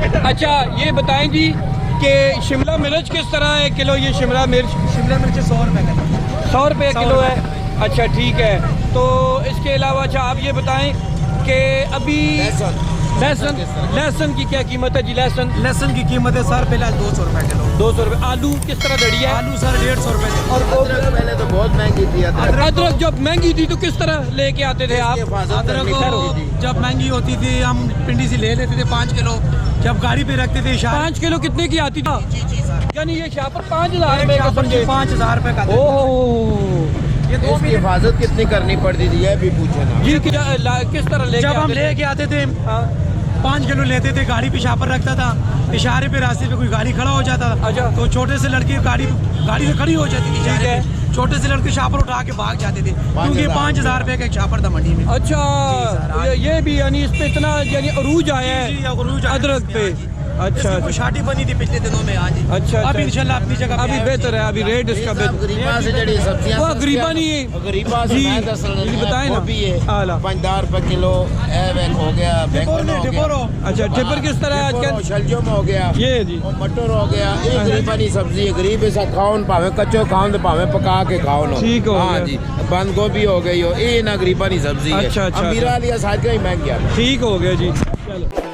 अच्छा ये बताएं जी कि शिमला मिर्च किस तरह है किलो? ये शिमला मिर्च 100 रुपये का। 100 रुपये किलो है। अच्छा ठीक है। तो इसके अलावा अच्छा आप ये बताएं कि अभी लहसुन की क्या कीमत है जी? लहसुन की कीमत है सर फिलहाल 200 रुपये किलो। 200 रुपये। आलू किस तरह दड़ी है? आलू सर 150 रुपये किलो। और पहले तो बहुत महंगी थी अदरक जब महंगी थी तो किस तरह लेके आते थे आप? अदरक जब महंगी होती थी हम पिंडी से ले लेते थे 5 किलो, जब गाड़ी पे रखते थे 5 किलो कितने की आती थी? यानी ये शापर 5000 रुपये का समझे? 5000 रुपये का। ओह ये इसकी हिफाजत कितनी करनी पड़ती थी ये भी पूछे ना जी। किस तरह लेके जब हम लेके आते थे 5 किलो लेते थे, गाड़ी पे शापर रखता था, इशारे पे रास्ते पे कोई गाड़ी खड़ा हो जाता था। अच्छा। तो छोटे से लड़के गाड़ी पे खड़ी हो जाती थी इशारे पे। छोटे से लड़के शापर उठा के भाग जाते थे क्योंकि 5000 रुपये का एक शापर था मंडी में। अच्छा ये भी यानी इस पे इतना यानी अरूज आया है अदरक पे। अच्छा कुछ शादी बनी थी पिछले दिनों में आज। अच्छा अभी इंशाल्लाह अपनी जगह अभी बेहतर है। अभी रेट इसका गरीबा से जड़ी सब्जियां वो गरीबा नहीं है। गरीबा से जी, मैं दसल जी बताएं ना। गोभी है आला 50 रुपये किलो, एवन हो गया, बैंगन हो गया। अच्छा टिपर किस तरह है आजकल? शलजम हो गया, ये जी और मटर हो गया। ये गरीबानी सब्जी है, गरीब ऐसा खाओ भावे कच्चो खाओ तो भावे पका के खाओ ना। ठीक हो हाँ गया। जी। बंद गोभी हो गई हो, ये ना गरीबानी सब्जी है। अच्छा। अमीरा लिया साथ का ही महंगी है। ठीक हो गया जी। चलो